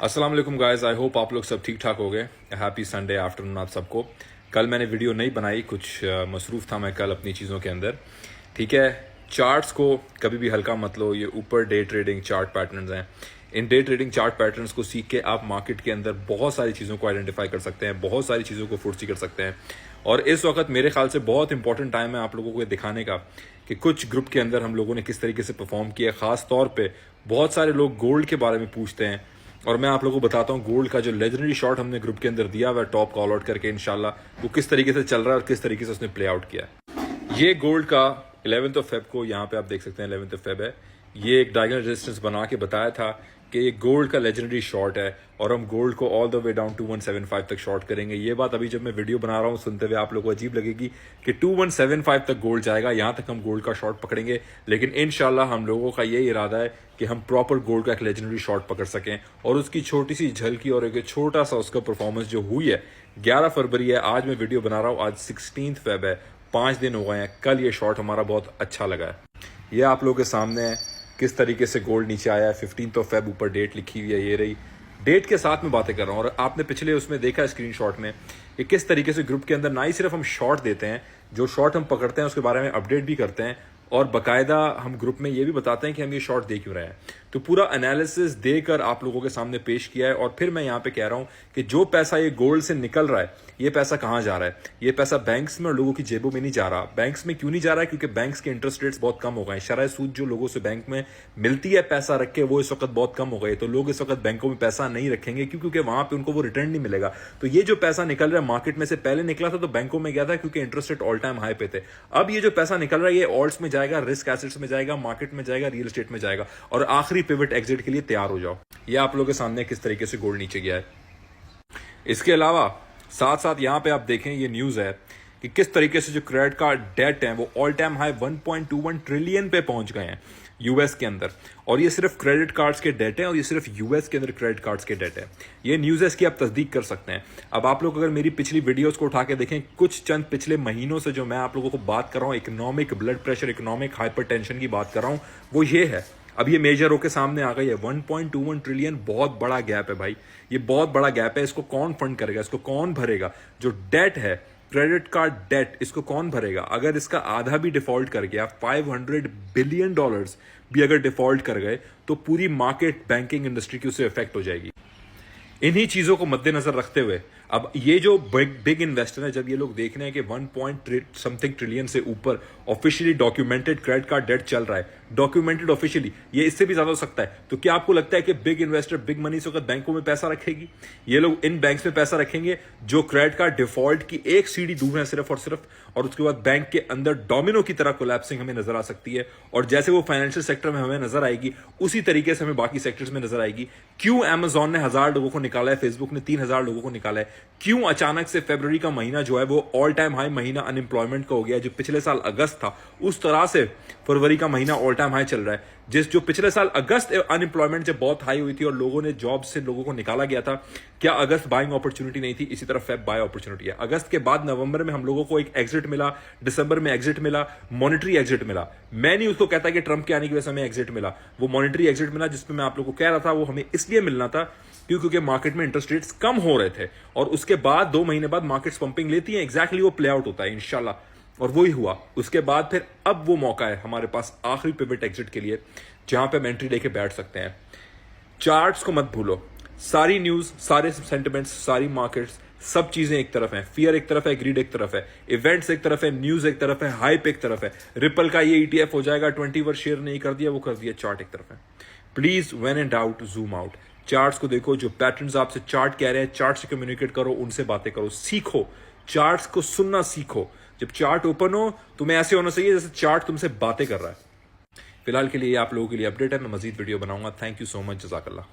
अस्सलाम वालेकुम guys, I hope आप लोग सब ठीक ठाक हो गए। हैप्पी संडे आफ्टरनून आप सबको। कल मैंने वीडियो नहीं बनाई, कुछ मसरूफ़ था मैं कल अपनी चीज़ों के अंदर। ठीक है, चार्ट्स को कभी भी हल्का मत लो। ये ऊपर डे ट्रेडिंग चार्ट पैटर्न्स हैं। In day trading chart patterns को सीख के आप मार्केट के अंदर बहुत सारी चीज़ों को आइडेंटिफाई कर सकते हैं, बहुत सारी चीज़ों को फुर्सी कर सकते हैं। और इस वक्त मेरे ख्याल से बहुत इंपॉर्टेंट टाइम है आप लोगों को ये दिखाने का कि कुछ ग्रुप के अंदर हम लोगों ने किस तरीके से परफॉर्म किया। ख़ास तौर पर बहुत सारे लोग गोल्ड के बारे में पूछते हैं और मैं आप लोगों को बताता हूँ गोल्ड का जो लेजेंडरी शॉट हमने ग्रुप के अंदर दिया हुआ टॉप कॉल आउट करके, इंशाल्लाह वो किस तरीके से चल रहा है और किस तरीके से उसने प्ले आउट किया है। ये गोल्ड का 11th ऑफ फेब को यहाँ पे आप देख सकते हैं 11th ऑफ फेब है। ये एक डायगोनल रेजिस्टेंस बना के बताया था कि ये गोल्ड का लेजेंडरी शॉट है और हम गोल्ड को ऑल द वे डाउन 2175 तक शॉर्ट करेंगे। ये बात अभी जब मैं वीडियो बना रहा हूँ सुनते हुए आप लोगों को अजीब लगेगी कि 2175 तक गोल्ड जाएगा, यहाँ तक हम गोल्ड का शॉट पकड़ेंगे। लेकिन इंशाल्लाह हम लोगों का ये इरादा है कि हम प्रॉपर गोल्ड का एक लेजेंडरी शॉट पकड़ सकें। और उसकी छोटी सी झलकी और एक छोटा सा उसका परफॉर्मेंस जो हुई है 11 फरवरी है, आज मैं वीडियो बना रहा हूँ, आज 16 फेब है, 5 दिन हो गए हैं। कल ये शॉट हमारा बहुत अच्छा लगा है। ये आप लोगों के सामने है किस तरीके से गोल्ड नीचे आया है। 15 ऑफ फेब ऊपर डेट लिखी हुई है, ये रही डेट के साथ में बातें कर रहा हूँ। और आपने पिछले उसमें देखा स्क्रीनशॉट में कि किस तरीके से ग्रुप के अंदर ना ही सिर्फ हम शॉट देते हैं, जो शॉट हम पकड़ते हैं उसके बारे में अपडेट भी करते हैं और बाकायदा हम ग्रुप में ये भी बताते हैं कि हम ये शॉट दे क्यों रहे हैं। तो पूरा एनालिसिस देकर आप लोगों के सामने पेश किया है। और फिर मैं यहाँ पे कह रहा हूँ कि जो पैसा ये गोल्ड से निकल रहा है, ये पैसा कहाँ जा रहा है? ये पैसा बैंक्स में और लोगों की जेबों में नहीं जा रहा। बैंक्स में क्यों नहीं जा रहा है? क्योंकि बैंक्स के इंटरेस्ट रेट्स बहुत कम हो गए हैं। शरह सूद जो लोगों से बैंक में मिलती है पैसा रख के, वो इस वक्त बहुत कम हो गई है। तो लोग इस वक्त बैंकों में पैसा नहीं रखेंगे क्योंकि वहां पे उनको वो रिटर्न नहीं मिलेगा। तो ये जो पैसा निकल रहा है मार्केट में से पहले निकला था तो बैंकों में गया था क्योंकि interest rate all time high पे थे। अब ये जो पैसा निकल रहा है ये ऑल्ट्स में जाएगा, रिस्क एसेट्स में जाएगा, मार्केट में जाएगा, रियल एस्टेट में जाएगा। और आखिरी पिवट एग्जिट के लिए तैयार हो जाओ। ये आप लोगों के सामने किस तरीके से गोल्ड नीचे गया है। इसके अलावा साथ साथ यहां पे आप देखें ये न्यूज है कि किस तरीके से जो क्रेडिट कार्ड डेट है वो ऑल टाइम हाई 1.21 ट्रिलियन पे पहुंच गए हैं यूएस के अंदर। और ये सिर्फ क्रेडिट कार्ड्स के डेट हैं और ये सिर्फ यूएस के अंदर क्रेडिट कार्ड्स के डेट है। ये न्यूज है, इसकी आप तस्दीक कर सकते हैं। अब आप लोग अगर मेरी पिछली वीडियोस को उठा के देखें, कुछ चंद पिछले महीनों से जो मैं आप लोगों को बात कर रहा हूं, economic blood pressure, economic hypertension की बात कर रहा हूं, वो ये है। अब ये मेजर होकर सामने आ गई है 1.21 ट्रिलियन। बहुत बड़ा गैप है भाई, ये बहुत बड़ा गैप है। इसको कौन फंड करेगा? इसको कौन भरेगा? जो डेट है क्रेडिट कार्ड डेट, इसको कौन भरेगा? अगर इसका आधा भी डिफॉल्ट कर गया, $500 बिलियन भी अगर डिफॉल्ट कर गए तो पूरी मार्केट बैंकिंग इंडस्ट्री की उससे इफेक्ट हो जाएगी। इन्हीं चीजों को मद्देनजर रखते हुए अब ये जो बिग इन्वेस्टर है, जब ये लोग देख रहे हैं कि 1 ट्रिलियन से ऊपर officially documented credit card debt चल रहा है, डॉक्यूमेंटेड ऑफिशियली, ये इससे भी ज्यादा हो सकता है। तो क्या आपको लगता है कि बिग इन्वेस्टर बिग मनी से वक्त बैंकों में पैसा रखेगी? ये लोग इन बैंक्स में पैसा रखेंगे जो क्रेडिट कार्ड डिफॉल्ट की एक सीढ़ी दूर है सिर्फ और सिर्फ। और उसके बाद बैंक के अंदर डोमिनो की तरह कोलैप्सिंग हमें नजर आ सकती है। और जैसे वो फाइनेंशियल सेक्टर में हमें नजर आएगी उसी तरीके से हमें बाकी सेक्टर्स में नजर आएगी। क्यों अमेजॉन ने 1000 लोगों को निकाला है, फेसबुक ने 3000 लोगों को निकाला है? क्यों अचानक से फरवरी का महीना जो है वो ऑल टाइम हाई महीना अनएम्प्लॉयमेंट का हो गया है? जो पिछले साल अगस्त था उस तरह से फरवरी का महीना ऑल टाइम हाई चल रहा है। जो पिछले साल अगस्त अनएम्प्लॉयमेंट जब बहुत हाई हुई थी और लोगों ने जॉब से लोगों को निकाला गया था, क्या अगस्त बाइंग अपॉर्चुनिटी नहीं थी? इसी तरह फेब बाय अपॉर्चुनिटी है। अगस्त के बाद नवंबर में हम लोगों को एक एग्जिट मिला, दिसंबर में एग्जिट मिला, मॉनेटरी एग्जिट मिला। मैं नहीं उसको कहता कि ट्रंप के आने की वजह से हमें एग्जिट मिला, वो मॉनेटरी एग्जिट मिला जिसमें मैं आप लोगों को कह रहा था वो हमें इसलिए मिलना था क्योंकि मार्केट में इंटरेस्ट रेट्स कम हो रहे थे। और उसके बाद 2 महीने बाद मार्केट्स पंपिंग लेती हैं, एग्जैक्टली वो प्ले आउट होता है इंशाल्लाह। और वही हुआ। उसके बाद फिर अब वो मौका है हमारे पास आखिरी पिवट एग्जिट के लिए जहां पे हम एंट्री लेके बैठ सकते हैं। चार्ट्स को मत भूलो, सारी न्यूज, सारे सेंटिमेंट्स, सारी मार्केट्स, सब चीजें एक तरफ है, फियर एक तरफ है, ग्रीड एक तरफ है, इवेंट्स एक तरफ है, न्यूज एक तरफ है, हाइप एक तरफ है। रिपल का ये ईटीएफ हो जाएगा 20 वर्ष शेयर नहीं कर दिया, वो कर दिया, चार्ट एक तरफ है। Please when in doubt zoom out, charts को देखो। जो पैटर्न्स आपसे चार्ट कह रहे हैं, चार्ट से कम्युनिकेट करो, उनसे बातें करो, सीखो, चार्ट्स को सुनना सीखो। जब चार्ट ओपन हो तुम्हें ऐसे होना चाहिए जैसे चार्ट तुमसे बातें कर रहा है। फिलहाल के लिए आप लोगों के लिए अपडेट है, मैं मजीद वीडियो बनाऊंगा। थैंक यू सो मच, जज़ाकल्लाह।